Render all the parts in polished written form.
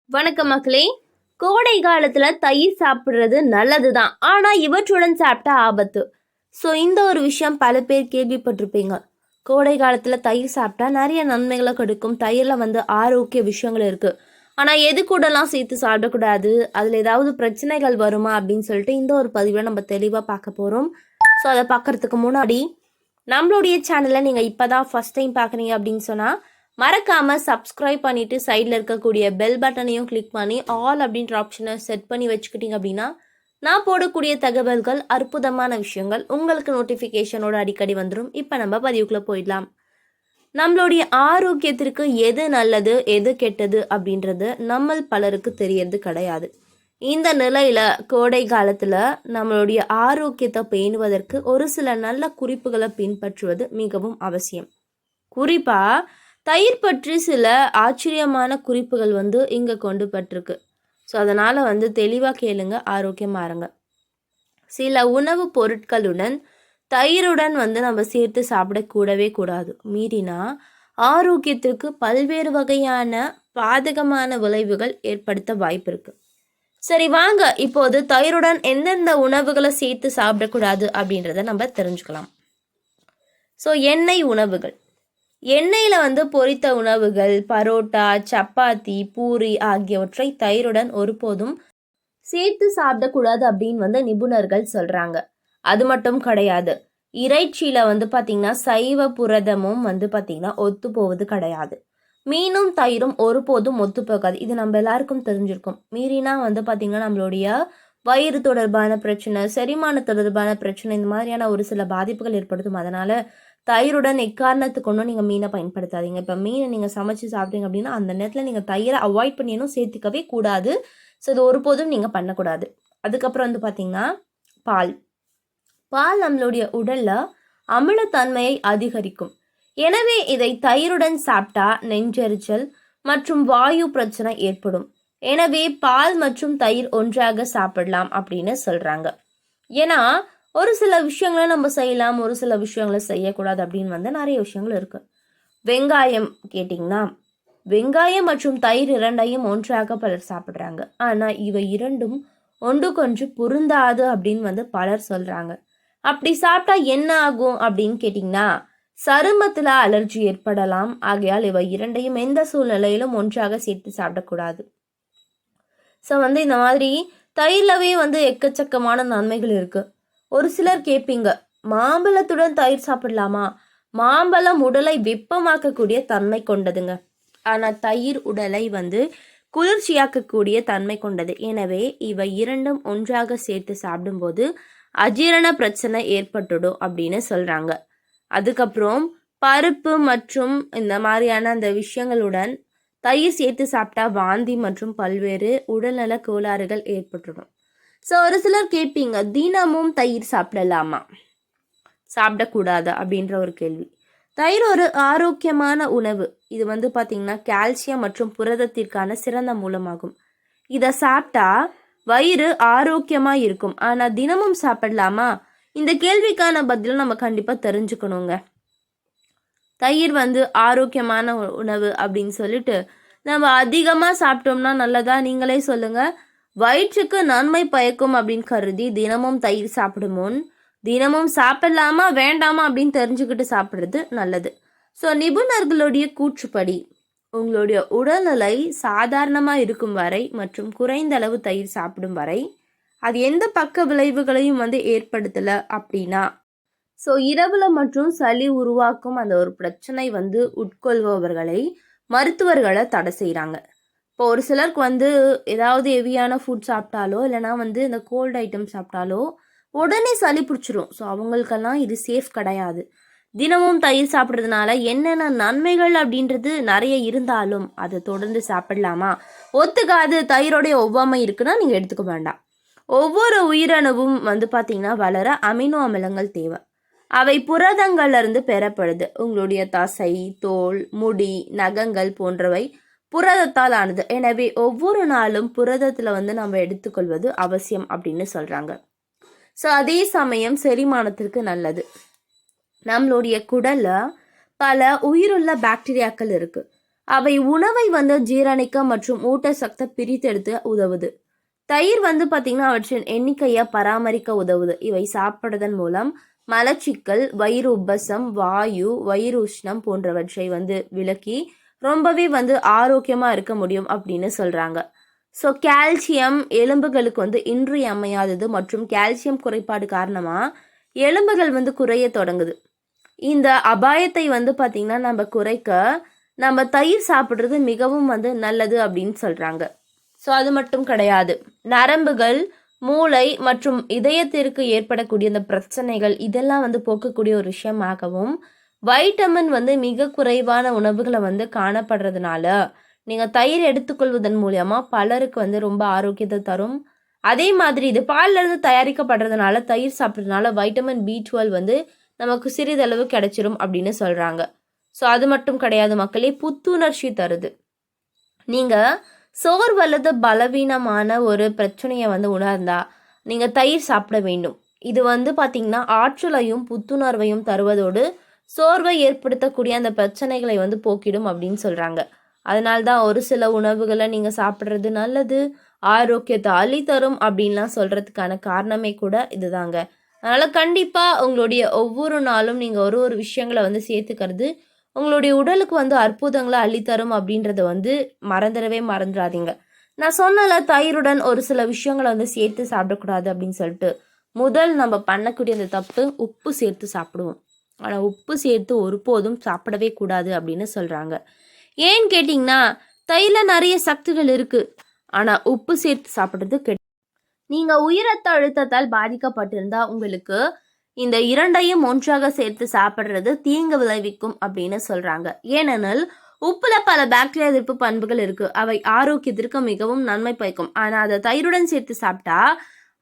வணக்கம் மக்களே. கோடை காலத்துல தயிர் சாப்பிடுறது நல்லதுதான், ஆனா இவற்றுடன் சாப்பிட்டா ஆபத்து. இந்த ஒரு விஷயம் பல பேர் கேள்விப்பட்டிருப்பீங்க. கோடை காலத்துல தயிர் சாப்பிட்டா நிறைய நன்மைகளை கொடுக்கும், தயிர்ல ஆரோக்கிய விஷயங்கள் இருக்கு. ஆனா எது கூடலாம் சேர்த்து சாப்பிடக்கூடாது, அதுல ஏதாவது பிரச்சனைகள் வருமா அப்படின்னு சொல்லிட்டு இந்த ஒரு பதிவில் நம்ம தெளிவா பார்க்க போறோம். அதை பார்க்கறதுக்கு முன்னாடி நம்மளுடைய சேனலை நீங்க இப்பதான் ஃபர்ஸ்ட் டைம் பார்க்குறீங்க அப்படின்னு சொன்னா மறக்காம சப்ஸ்கிரைப் பண்ணிட்டு சைடில் இருக்கக்கூடிய பெல் பட்டனையும் கிளிக் பண்ணி ஆல் அப்படின்ற ஆப்ஷனை செட் பண்ணி வச்சுக்கிட்டீங்க அப்படின்னா நான் போடக்கூடிய தகவல்கள், அற்புதமான விஷயங்கள் உங்களுக்கு நோட்டிஃபிகேஷனோட அடிக்கடி வந்துடும். இப்போ நம்ம பதிவுக்குள்ளே போயிடலாம். நம்மளுடைய ஆரோக்கியத்திற்கு எது நல்லது எது கெட்டது அப்படின்றது நம்ம பலருக்கு தெரியறது கிடையாது. இந்த நிலையில கோடை காலத்துல நம்மளுடைய ஆரோக்கியத்தை பேணுவதற்கு ஒரு சில நல்ல குறிப்புகளை பின்பற்றுவது மிகவும் அவசியம். குறிப்பா தயிர் பற்றி சில ஆச்சரியமான குறிப்புகள் இங்கே கொண்டு பட்டிருக்கு. அதனால் தெளிவாக கேளுங்க, ஆரோக்கியமாக இருங்க. சில உணவுப் பொருட்களுடன் தயிருடன் நம்ம சேர்த்து சாப்பிடக்கூடவே கூடாது. மீறினா ஆரோக்கியத்திற்கு பல்வேறு வகையான பாதகமான விளைவுகள் ஏற்படுத்த வாய்ப்பு இருக்கு. சரி வாங்க, இப்போது தயிருடன் எந்தெந்த உணவுகளை சேர்த்து சாப்பிடக்கூடாது அப்படின்றத நம்ம தெரிஞ்சுக்கலாம். எண்ணெய் உணவுகள். எண்ணெயில் பொரித்த உணவுகள், பரோட்டா, சப்பாத்தி, பூரி ஆகியவற்றை தயிருடன் ஒருபோதும் சேர்த்து சாப்பிடக்கூடாது அப்படின்னு நிபுணர்கள் சொல்கிறாங்க. அது மட்டும் கிடையாது, இறைச்சியில் பார்த்தீங்கன்னா சைவ புரதமும் பார்த்தீங்கன்னா ஒத்து போவது கிடையாது. மீனும் தயிரும் ஒருபோதும் ஒத்து போகாது. இது நம்ம எல்லாருக்கும் தெரிஞ்சிருக்கும். மீறினா பார்த்தீங்கன்னா நம்மளுடைய வயிறு தொடர்பான பிரச்சனை, செரிமான தொடர்பான பிரச்சனை, இந்த மாதிரியான ஒரு சில பாதிப்புகள் ஏற்படுத்தும். அதனால் தயிருடன் எக்காரணத்துக்கு ஒன்றும் நீங்கள் மீனை பயன்படுத்தாதீங்க. இப்போ மீனை நீங்கள் சமைச்சு சாப்பிட்டீங்க அப்படின்னா அந்த நேரத்தில் நீங்கள் தயிரை அவாய்ட் பண்ணியணும், சேர்த்துக்கவே கூடாது. இது ஒருபோதும் நீங்கள் பண்ணக்கூடாது. அதுக்கப்புறம் பார்த்தீங்கன்னா பால். பால் நம்மளுடைய உடலில் அமிலத்தன்மையை அதிகரிக்கும். எனவே இதை தயிருடன் சாப்பிட்டா நெஞ்செரிச்சல் மற்றும் வாயு பிரச்சனை ஏற்படும். எனவே பால் மற்றும் தயிர் ஒன்றாக சாப்பிடலாம் அப்படின்னு சொல்கிறாங்க. ஏன்னா ஒரு சில விஷயங்களை நம்ம செய்யலாம், ஒரு சில விஷயங்களை செய்யக்கூடாது அப்படின்னு நிறைய விஷயங்கள் இருக்கு. வெங்காயம் கேட்டிங்கன்னா, வெங்காயம் மற்றும் தயிர் இரண்டையும் ஒன்றாக பலர் சாப்பிட்றாங்க. ஆனால் இவை இரண்டும் ஒன்றுக்கொன்று பொருந்தாது அப்படின்னு பலர் சொல்கிறாங்க. அப்படி சாப்பிட்டா என்ன ஆகும் அப்படின்னு கேட்டிங்கன்னா, சருமத்தில் அலர்ஜி ஏற்படலாம். ஆகையால் இவை இரண்டையும் எந்த சூழ்நிலையிலும் ஒன்றாக சேர்த்து சாப்பிடக்கூடாது. இந்த மாதிரி தயிர்லவே எக்கச்சக்கமான நன்மைகள் இருக்குது. ஒரு சிலர் கேட்பீங்க, மாம்பழத்துடன் தயிர் சாப்பிடலாமா? மாம்பழம் உடலை வெப்பமாக்கக்கூடிய தன்மை கொண்டதுங்க. ஆனால் தயிர் உடலை குளிர்ச்சியாக்கக்கூடிய தன்மை கொண்டது. எனவே இவை இரண்டும் ஒன்றாக சேர்த்து சாப்பிடும்போது அஜீரண பிரச்சனை ஏற்பட்டுடும் அப்படின்னு சொல்கிறாங்க. அதுக்கப்புறம் பருப்பு மற்றும் இந்த மாதிரியான அந்த விஷயங்களுடன் தயிர் சேர்த்து சாப்பிட்டா வாந்தி மற்றும் பல்வேறு உடல்நல கோளாறுகள் ஏற்பட்டுடும். ஒரு சிலர் கேட்பீங்க, தினமும் தயிர் சாப்பிடலாமா, சாப்பிடக்கூடாது அப்படின்ற ஒரு கேள்வி. தயிர் ஒரு ஆரோக்கியமான உணவு. இது பார்த்தீங்கன்னா கால்சியம் மற்றும் புரதத்திற்கான சிறந்த மூலமாகும். இதை சாப்பிட்டா வயிறு ஆரோக்கியமாக இருக்கும். ஆனால் தினமும் சாப்பிடலாமா, இந்த கேள்விக்கான பதிலும் நம்ம கண்டிப்பாக தெரிஞ்சுக்கணுங்க. தயிர் ஆரோக்கியமான உணவு அப்படின்னு சொல்லிட்டு நம்ம அதிகமாக சாப்பிட்டோம்னா நல்லதா? நீங்களே சொல்லுங்கள். வயிற்றுக்கு நன்மை பயக்கும் அப்படின்னு கருதி தினமும் தயிர் சாப்பிடும் முன் தினமும் சாப்பிடலாமா வேண்டாமா அப்படின்னு தெரிஞ்சுக்கிட்டு சாப்பிட்றது நல்லது. நிபுணர்களுடைய கூற்றுப்படி உங்களுடைய உடல்நிலை சாதாரணமாக இருக்கும் வரை மற்றும் குறைந்த அளவு தயிர் சாப்பிடும் வரை அது எந்த பக்க விளைவுகளையும் ஏற்படுத்தலை அப்படின்னா, இரவுல மற்றும் சளி உருவாக்கும் அந்த ஒரு பிரச்சனை உட்கொள்பவர்களை மருத்துவர்களை தடை செய்கிறாங்க. இப்போ ஒரு சிலருக்கு ஏதாவது ஹெவியான ஃபுட் சாப்பிட்டாலோ இல்லைனா இந்த கோல்டு ஐட்டம் சாப்பிட்டாலோ உடனே சளி பிடிச்சிரும். அவங்களுக்கெல்லாம் இது சேஃப் கிடையாது. தினமும் தயிர் சாப்பிட்றதுனால என்னென்ன நன்மைகள் அப்படின்றது நிறைய இருந்தாலும் அதை தொடர்ந்து சாப்பிடலாமா? ஒத்துக்காது, தயிரோடைய ஒவ்வாமை இருக்குன்னா நீங்கள் எடுத்துக்க வேண்டாம். ஒவ்வொரு உயிரணுவும் பார்த்தீங்கன்னா வளர அமினோ அமிலங்கள் தேவை. அவை புரதங்கள்லேருந்து பெறப்படுது. உங்களுடைய தசை, தோல், முடி, நகங்கள் போன்றவை புரதத்தால் ஆனது. எனவே ஒவ்வொரு நாளும் புரதத்தில் நம்ம எடுத்துக்கொள்வது அவசியம் அப்படின்னு சொல்கிறாங்க. அதே சமயம் செரிமானத்திற்கு நல்லது. நம்மளுடைய குடலில் பல உயிருள்ள பாக்டீரியாக்கள் இருக்குது. அவை உணவை வந்து ஜீரணிக்க மற்றும் ஊட்டச்சத்தை பிரித்தெடுத்து உதவுது. தயிர் வந்து பார்த்திங்கன்னா அவற்றின் எண்ணிக்கையை பராமரிக்க உதவுது. இவை சாப்பிடுறதன் மூலம் மலச்சிக்கல், வயிறு உப்பசம், வாயு, வயிறு உஷ்ணம் போன்றவற்றை வந்து விலக்கி ரொம்பவே வந்து ஆரோக்கியமாக இருக்க முடியும் அப்படின்னு சொல்கிறாங்க. ஸோ கால்சியம் எலும்புகளுக்கு வந்து இன்றியமையாதது மற்றும் கால்சியம் குறைபாடு காரணமாக எலும்புகள் வந்து குறைய தொடங்குது. இந்த அபாயத்தை வந்து பார்த்திங்கன்னா நம்ம குறைக்க நம்ம தயிர் சாப்பிட்றது மிகவும் வந்து நல்லது அப்படின்னு சொல்கிறாங்க. ஸோ அது மட்டும் கிடையாது, நரம்புகள், மூளை மற்றும் இதயத்திற்கு ஏற்படக்கூடிய இந்த பிரச்சனைகள் இதெல்லாம் வந்து போக்கக்கூடிய ஒரு விஷயமாகவும், வைட்டமின் வந்து மிக குறைவான உணவுகளை வந்து காணப்படுறதுனால நீங்கள் தயிர் எடுத்துக்கொள்வதன் மூலியமாக பலருக்கு வந்து ரொம்ப ஆரோக்கியத்தை தரும். அதே மாதிரி இது பாலிலிருந்து தயாரிக்கப்படுறதுனால தயிர் சாப்பிட்றதுனால வைட்டமின் B12 வந்து நமக்கு சிறிதளவு கிடைச்சிரும் அப்படின்னு சொல்கிறாங்க. ஸோ அது மட்டும் கிடையாது மக்களே, புத்துணர்ச்சி தருது. நீங்கள் சோர்வு அல்லது பலவீனமான ஒரு பிரச்சனையை வந்து உணர்ந்தா நீங்கள் தயிர் சாப்பிட வேண்டும். இது வந்து பார்த்திங்கன்னா ஆற்றலையும் புத்துணர்வையும் தருவதோடு சோர்வை ஏற்படுத்தக்கூடிய அந்த பிரச்சனைகளை வந்து போக்கிடும் அப்படின்னு சொல்கிறாங்க. அதனால்தான் ஒரு சில உணவுகளை நீங்கள் சாப்பிட்றது நல்லது, ஆரோக்கியத்தை அள்ளித்தரும் அப்படின்லாம் சொல்கிறதுக்கான காரணமே கூட இதுதாங்க. அதனால் கண்டிப்பாக உங்களுடைய ஒவ்வொரு நாளும் நீங்கள் ஒரு ஒரு விஷயங்களை வந்து சேர்த்துக்கிறது உங்களுடைய உடலுக்கு வந்து அற்புதங்களை அள்ளித்தரும் அப்படின்றத வந்து மறந்துடாதீங்க. நான் சொன்னல தயிருடன் ஒரு சில விஷயங்களை வந்து சேர்த்து சாப்பிடக்கூடாது அப்படின்னு சொல்லிட்டு, முதல் நம்ம பண்ணக்கூடிய அந்த தப்பு உப்பு சேர்த்து சாப்பிடுவோம். ஆனால் உப்பு சேர்த்து ஒருபோதும் சாப்பிடவே கூடாது அப்படின்னு சொல்கிறாங்க. ஏன்னு கேட்டிங்கன்னா தயிரில் நிறைய சக்திகள் இருக்குது, ஆனால் உப்பு சேர்த்து சாப்பிட்றது நீங்கள் உயர் ரத்த அழுத்தத்தால் பாதிக்கப்பட்டிருந்தா உங்களுக்கு இந்த இரண்டையும் ஒன்றாக சேர்த்து சாப்பிட்றது தீங்கு விளைவிக்கும் அப்படின்னு சொல்கிறாங்க. ஏனெனில் உப்புல பல பாக்டீரியா எதிர்ப்பு பண்புகள் இருக்குது, அவை ஆரோக்கியத்திற்கு மிகவும் நன்மை பயக்கும். ஆனால் அதை தயிருடன் சேர்த்து சாப்பிட்டா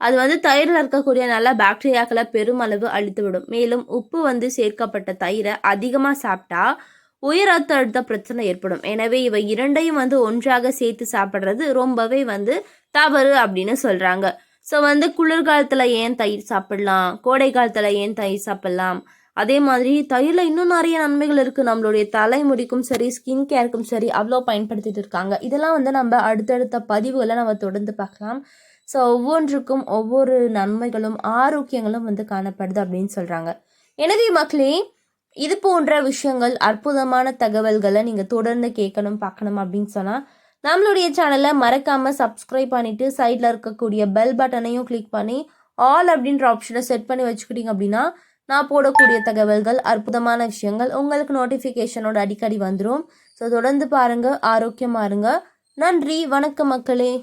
அது வந்து தயிரில் இருக்கக்கூடிய நல்ல பாக்டீரியாக்களை பெருமளவு அழித்து விடும். மேலும் உப்பு வந்து சேர்க்கப்பட்ட தயிரை அதிகமாக சாப்பிட்டா உயர் ரத்த அழுத்த பிரச்சனை ஏற்படும். எனவே இவை இரண்டையும் வந்து ஒன்றாக சேர்த்து சாப்பிட்றது ரொம்பவே வந்து தவறு அப்படின்னு சொல்கிறாங்க. ஸோ வந்து குளிர்காலத்தில் ஏன் தயிர் சாப்பிடலாம், கோடை காலத்தில் ஏன் தயிர் சாப்பிடலாம், அதே மாதிரி தயிரில் இன்னும் நிறைய நன்மைகள் இருக்குது. நம்மளுடைய தலைமுடிக்கும் சரி, ஸ்கின் கேருக்கும் சரி அவ்வளோ பயன்படுத்திட்டு இருக்காங்க. இதெல்லாம் வந்து நம்ம அடுத்தடுத்த பதிவுகளை நம்ம தொடர்ந்து பார்க்கலாம். ஸோ ஒவ்வொன்றுக்கும் ஒவ்வொரு நன்மைகளும் ஆரோக்கியங்களும் வந்து காணப்படுது அப்படின்னு சொல்கிறாங்க. எனவே மக்களே, இது போன்ற விஷயங்கள், அற்புதமான தகவல்களை நீங்கள் தொடர்ந்து கேட்கணும், பார்க்கணும் அப்படின்னு சொன்னால் நம்மளுடைய சேனலை மறக்காமல் சப்ஸ்கிரைப் பண்ணிவிட்டு சைடில் இருக்கக்கூடிய பெல் பட்டனையும் கிளிக் பண்ணி ஆல் அப்படின்ற ஆப்ஷனை செட் பண்ணி வச்சுக்கிட்டீங்க அப்படின்னா நான் போடக்கூடிய தகவல்கள், அற்புதமான விஷயங்கள் உங்களுக்கு நோட்டிஃபிகேஷனோட அடிக்கடி வந்துடும். ஸோ தொடர்ந்து பாருங்கள், ஆரோக்கியமாக இருங்க. நன்றி, வணக்கம் மக்களே.